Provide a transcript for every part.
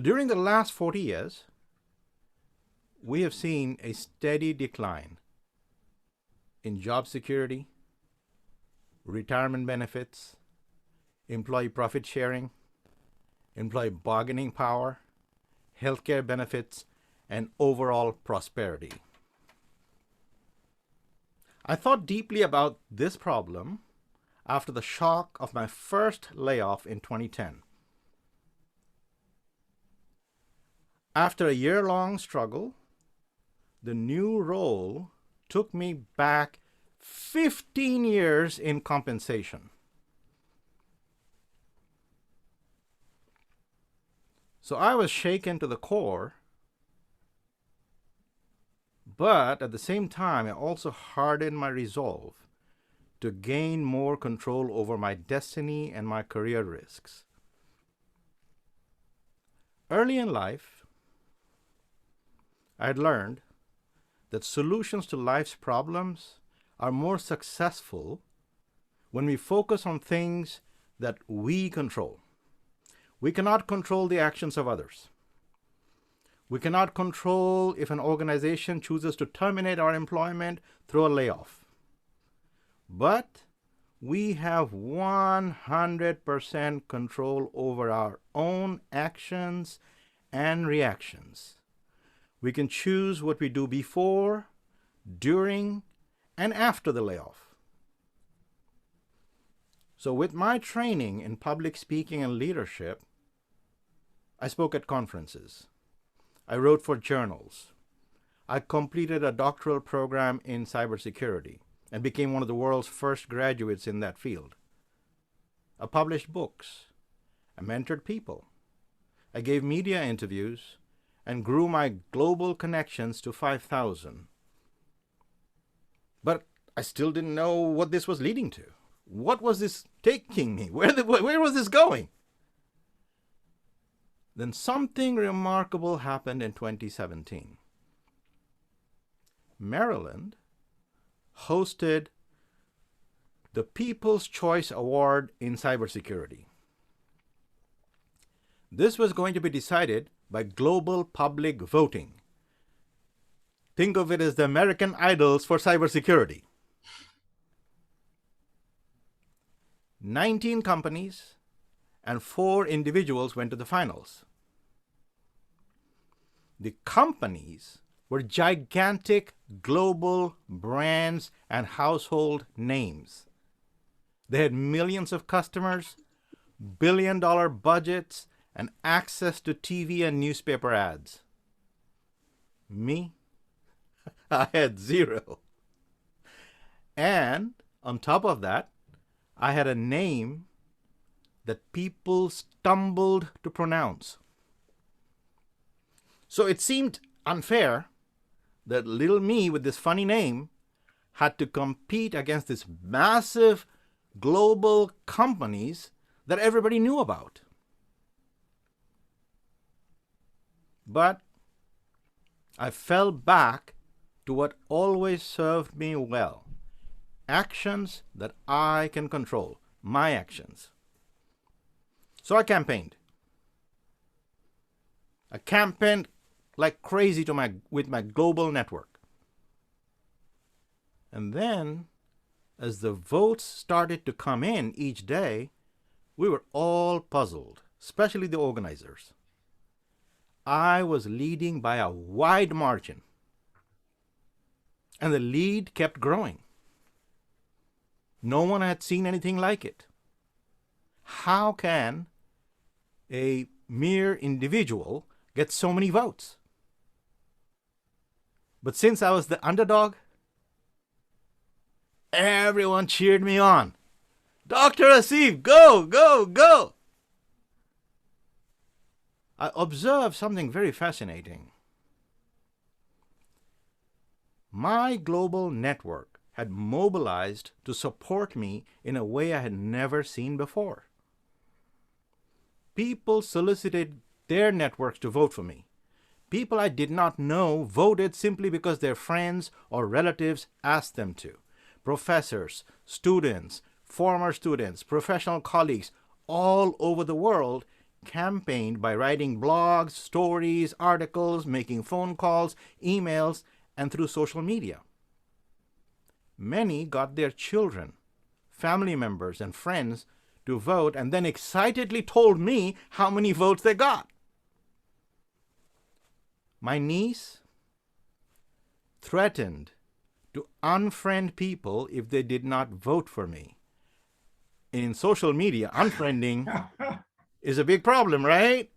During the last 40 years, we have seen a steady decline in job security, retirement benefits, employee profit sharing, employee bargaining power, healthcare benefits, and overall prosperity. I thought deeply about this problem after the shock of my first layoff in 2010. After a year-long struggle, the new role took me back 15 years in compensation. So I was shaken to the core, but at the same time, I also hardened my resolve to gain more control over my destiny and my career risks. Early in life, I had learned that solutions to life's problems are more successful when we focus on things that we control. We cannot control the actions of others. We cannot control if an organization chooses to terminate our employment through a layoff. But we have 100% control over our own actions and reactions. We can choose what we do before, during, and after the layoff. So with my training in public speaking and leadership, I spoke at conferences. I wrote for journals. I completed a doctoral program in cybersecurity and became one of the world's first graduates in that field. I published books. I mentored people. I gave media interviews and grew my global connections to 5,000. But I still didn't know what this was leading to. What was this taking me? Where was this going? Then something remarkable happened in 2017. Maryland hosted the People's Choice Award in cybersecurity. This was going to be decided by global public voting. Think of it as the American Idols for cybersecurity. 19 companies and 4 individuals went to the finals. The companies were gigantic global brands and household names. They had millions of customers, billion-dollar budgets, and access to TV and newspaper ads. Me? I had 0. And on top of that, I had a name that people stumbled to pronounce. So it seemed unfair that little me with this funny name had to compete against these massive global companies that everybody knew about. But I fell back to what always served me well. Actions that I can control. My actions. So I campaigned. I campaigned like crazy with my global network. And then, as the votes started to come in each day, we were all puzzled, especially the organizers. I was leading by a wide margin. And the lead kept growing. No one had seen anything like it. How can a mere individual get so many votes? But since I was the underdog, everyone cheered me on. Dr. Hasib, go, go, go! I observed something very fascinating. My global network had mobilized to support me in a way I had never seen before. People solicited their networks to vote for me. People I did not know voted simply because their friends or relatives asked them to. Professors, students, former students, professional colleagues all over the world campaigned by writing blogs, stories, articles, making phone calls, emails, and through social media. Many got their children, family members, and friends to vote and then excitedly told me how many votes they got. My niece threatened to unfriend people if they did not vote for me. In social media, unfriending is a big problem, right?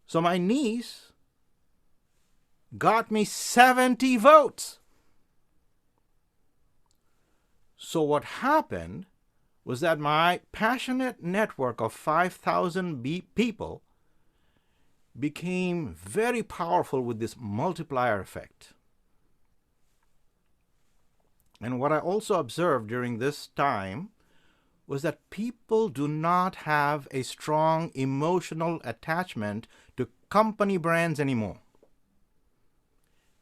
So my niece got me 70 votes. So what happened was that my passionate network of 5,000 people became very powerful with this multiplier effect. And what I also observed during this time was that people do not have a strong emotional attachment to company brands anymore.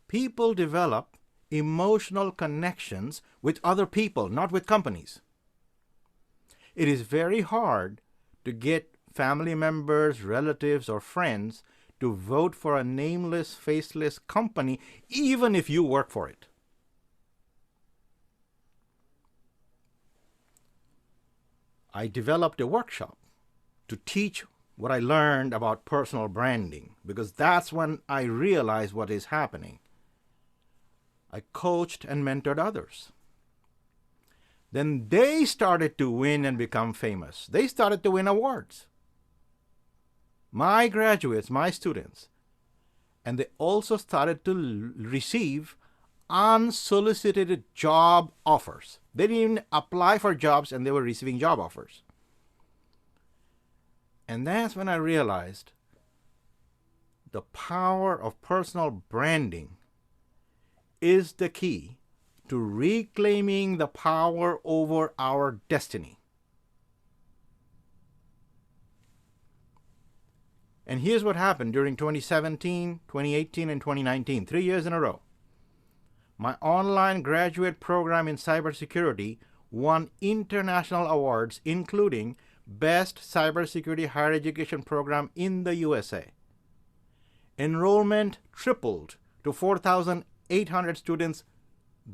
People develop emotional connections with other people, not with companies. It is very hard to get family members, relatives, or friends to vote for a nameless, faceless company, even if you work for it. I developed a workshop to teach what I learned about personal branding, because that's when I realized what is happening. I coached and mentored others. Then they started to win and become famous. They started to win awards. My graduates, my students, and they also started to receive unsolicited job offers. They didn't even apply for jobs and they were receiving job offers. And that's when I realized the power of personal branding is the key to reclaiming the power over our destiny. And here's what happened during 2017, 2018, and 2019, 3 years in a row. My online graduate program in cybersecurity won international awards, including Best Cybersecurity Higher Education Program in the USA. Enrollment tripled to 4,800 students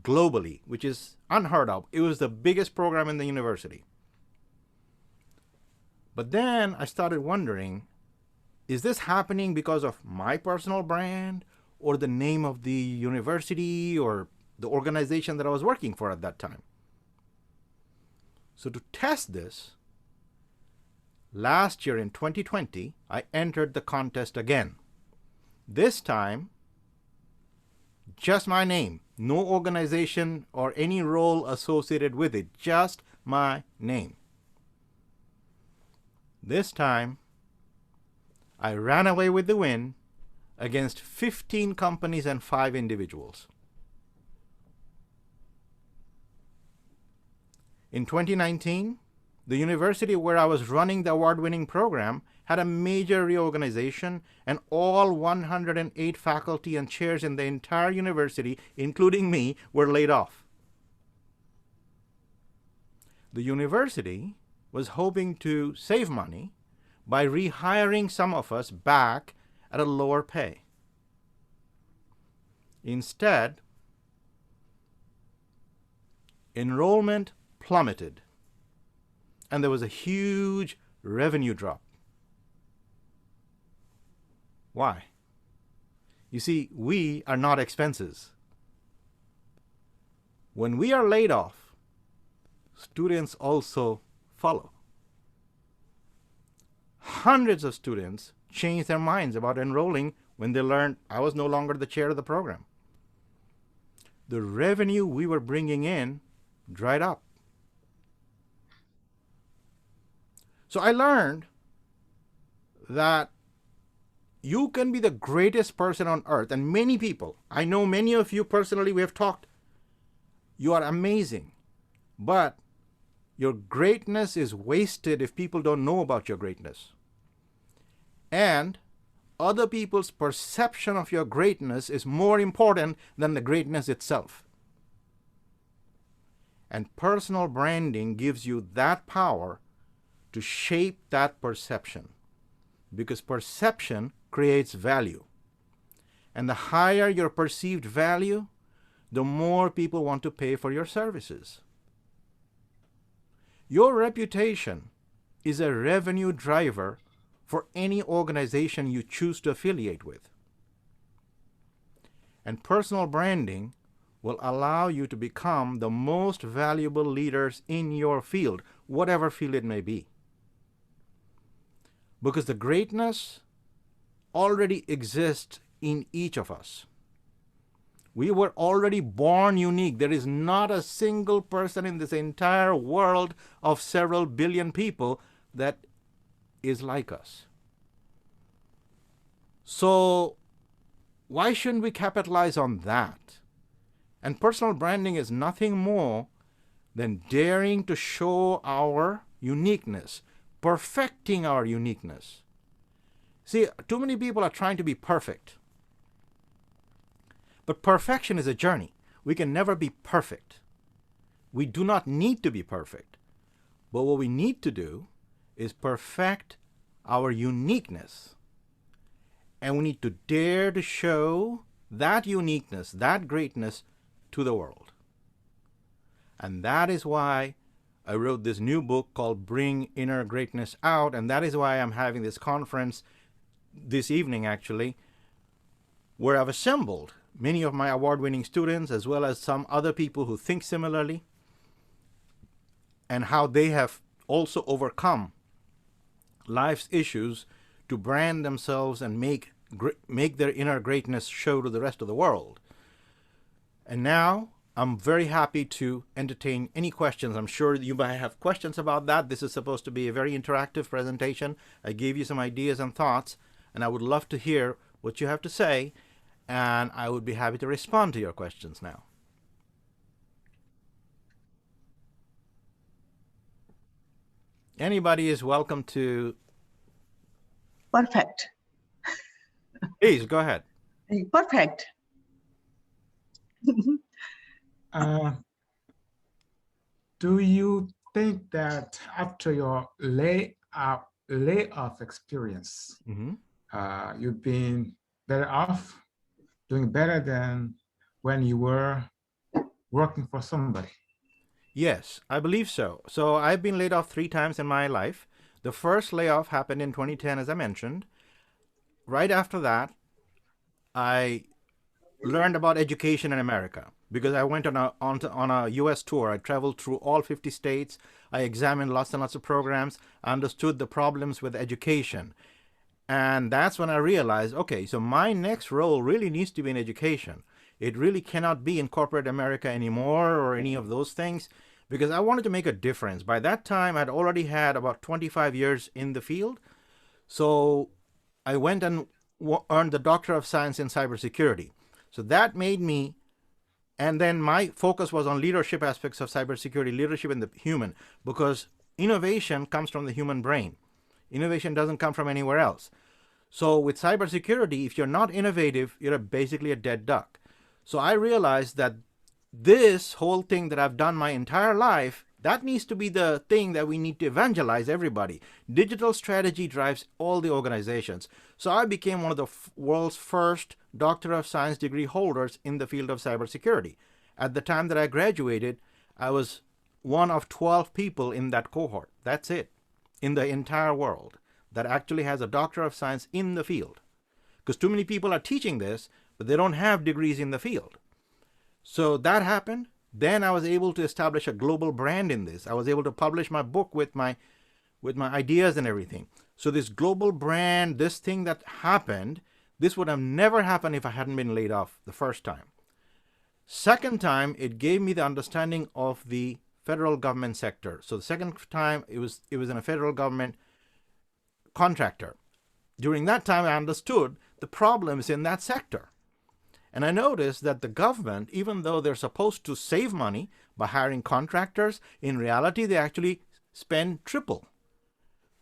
globally, which is unheard of. It was the biggest program in the university. But then I started wondering, is this happening because of my personal brand or the name of the university or the organization that I was working for at that time? So to test this, last year in 2020, I entered the contest again. This time, just my name, no organization or any role associated with it, just my name. This time, I ran away with the win against 15 companies and 5 individuals. In 2019, the university where I was running the award-winning program had a major reorganization, and all 108 faculty and chairs in the entire university, including me, were laid off. The university was hoping to save money by rehiring some of us back at a lower pay. Instead, enrollment plummeted, and there was a huge revenue drop. Why? You see, we are not expenses. When we are laid off, students also follow. Hundreds of students changed their minds about enrolling when they learned I was no longer the chair of the program. The revenue we were bringing in dried up. So I learned that you can be the greatest person on earth, and many people, I know many of you personally, we have talked. You are amazing, but your greatness is wasted if people don't know about your greatness. And other people's perception of your greatness is more important than the greatness itself. And personal branding gives you that power to shape that perception, because perception creates value. And the higher your perceived value, the more people want to pay for your services. Your reputation is a revenue driver for any organization you choose to affiliate with. And personal branding will allow you to become the most valuable leaders in your field, whatever field it may be. Because the greatness already exists in each of us. We were already born unique. There is not a single person in this entire world of several billion people that is like us. So why shouldn't we capitalize on that? And personal branding is nothing more than daring to show our uniqueness, perfecting our uniqueness. See, too many people are trying to be perfect. But perfection is a journey. We can never be perfect. We do not need to be perfect. But what we need to do is perfect our uniqueness. And we need to dare to show that uniqueness, that greatness to the world. And that is why I wrote this new book called Bring Inner Greatness Out. And that is why I'm having this conference this evening, actually, where I've assembled many of my award-winning students, as well as some other people who think similarly, and how they have also overcome life's issues to brand themselves and make their inner greatness show to the rest of the world. And now I'm very happy to entertain any questions. I'm sure you might have questions about that. This is supposed to be a very interactive presentation. I gave you some ideas and thoughts, and I would love to hear what you have to say, and I would be happy to respond to your questions now. Anybody is welcome to. Perfect. Please, go ahead. Perfect. Do you think that after your layoff experience, you've been better off, doing better than when you were working for somebody? Yes, I believe so. So I've been laid off 3 times in my life. The first layoff happened in 2010, as I mentioned. Right after that, I learned about education in America because I went on a U.S. tour. I traveled through all 50 states. I examined lots and lots of programs. I understood the problems with education. And that's when I realized, okay, so my next role really needs to be in education. It really cannot be in corporate America anymore or any of those things, because I wanted to make a difference. By that time, I'd already had about 25 years in the field. So I went and earned the Doctor of Science in Cybersecurity. So that made me, and then my focus was on leadership aspects of cybersecurity, leadership in the human, because innovation comes from the human brain. Innovation doesn't come from anywhere else. So with cybersecurity, if you're not innovative, you're basically a dead duck. So I realized that this whole thing that I've done my entire life, that needs to be the thing that we need to evangelize everybody. Digital strategy drives all the organizations. So I became one of the world's first Doctor of Science degree holders in the field of cybersecurity. At the time that I graduated, I was one of 12 people in that cohort. That's it, in the entire world, that actually has a Doctor of Science in the field. Because too many people are teaching this, but they don't have degrees in the field. So that happened. Then I was able to establish a global brand in this. I was able to publish my book with my ideas and everything. So this global brand, this thing that happened, this would have never happened if I hadn't been laid off the first time. Second time, it gave me the understanding of the federal government sector. So the second time, it was in a federal government contractor. During that time, I understood the problems in that sector. And I noticed that the government, even though they're supposed to save money by hiring contractors, in reality, they actually spend triple.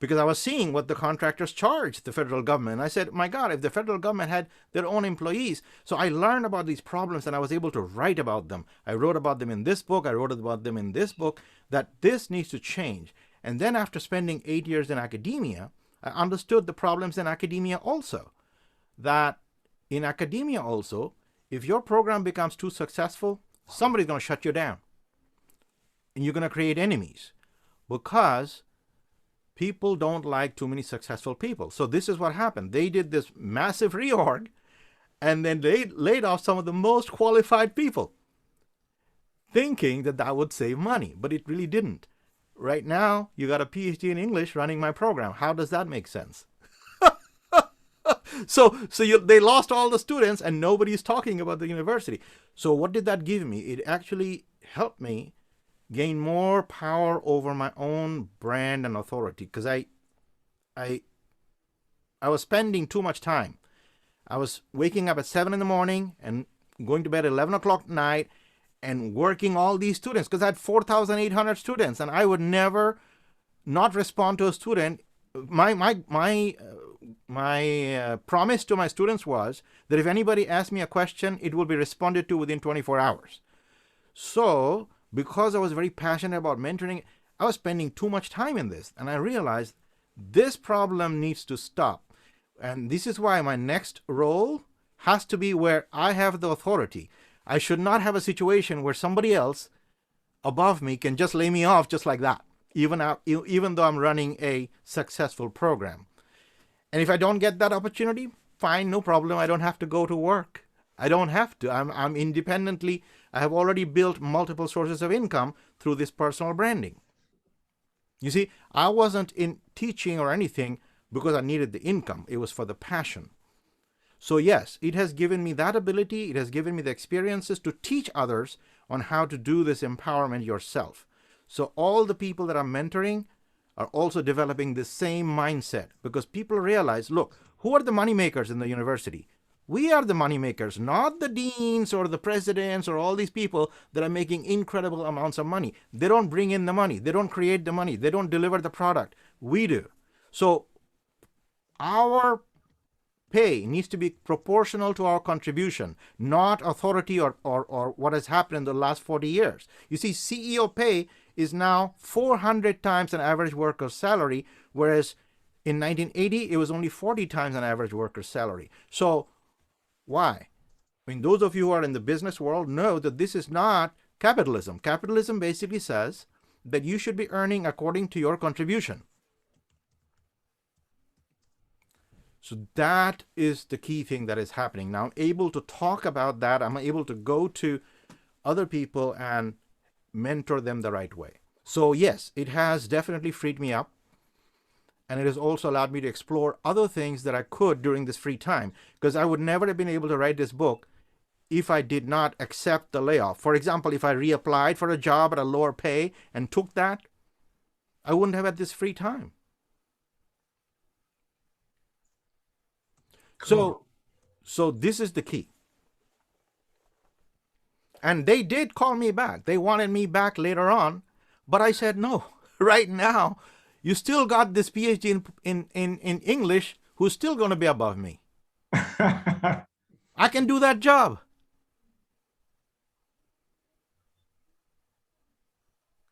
Because I was seeing what the contractors charge the federal government. And I said, my God, if the federal government had their own employees. So I learned about these problems and I was able to write about them. I wrote about them in this book. I wrote about them in this book, that this needs to change. And then after spending 8 years in academia, I understood the problems in academia also. That in academia also, if your program becomes too successful, somebody's going to shut you down. And you're going to create enemies because people don't like too many successful people. So this is what happened. They did this massive reorg, and then they laid off some of the most qualified people, thinking that that would save money, but it really didn't. Right now, you got a PhD in English running my program. How does that make sense? They lost all the students, and nobody's talking about the university. So what did that give me? It actually helped me gain more power over my own brand and authority, because I was spending too much time. I was waking up at 7 in the morning and going to bed at 11 o'clock at night and working all these students, because I had 4,800 students, and I would never not respond to a student. My promise to my students was that if anybody asked me a question, it will be responded to within 24 hours. So because I was very passionate about mentoring, I was spending too much time in this, and I realized this problem needs to stop. And this is why my next role has to be where I have the authority. I should not have a situation where somebody else above me can just lay me off just like that, even though I'm running a successful program. And if I don't get that opportunity, fine, no problem. I don't have to go to work. I don't have to. I'm independently. I have already built multiple sources of income through this personal branding. You see, I wasn't in teaching or anything because I needed the income. It was for the passion. So yes, it has given me that ability. It has given me the experiences to teach others on how to do this empowerment yourself. So all the people that I'm mentoring are also developing the same mindset, because people realize, look, who are the money makers in the university? We are the money makers, not the deans or the presidents or all these people that are making incredible amounts of money. They don't bring in the money. They don't create the money. They don't deliver the product. We do. So our pay needs to be proportional to our contribution, not authority or what has happened in the last 40 years. You see, CEO pay is now 400 times an average worker's salary, whereas in 1980, it was only 40 times an average worker's salary. So why? I mean, those of you who are in the business world know that this is not capitalism. Capitalism basically says that you should be earning according to your contribution. So that is the key thing that is happening. Now I'm able to talk about that. I'm able to go to other people and mentor them the right way. So yes, it has definitely freed me up. And it has also allowed me to explore other things that I could during this free time, because I would never have been able to write this book if I did not accept the layoff. For example, if I reapplied for a job at a lower pay and took that, I wouldn't have had this free time. Cool. So this is the key. And they did call me back. They wanted me back later on, but I said, no, right now, you still got this PhD in English who's still going to be above me. I can do that job.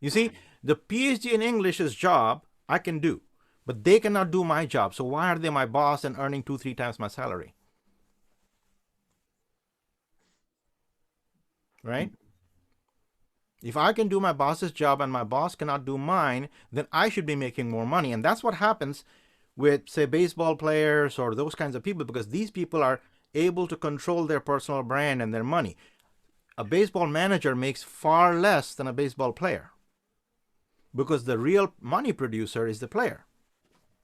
You see, the PhD in English's job I can do, but they cannot do my job. So why are they my boss and earning 2-3 times my salary? Right? If I can do my boss's job and my boss cannot do mine, then I should be making more money. And that's what happens with, say, baseball players or those kinds of people, because these people are able to control their personal brand and their money. A baseball manager makes far less than a baseball player, because the real money producer is the player.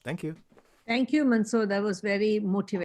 Thank you. Thank you, Mansur. That was very motivating.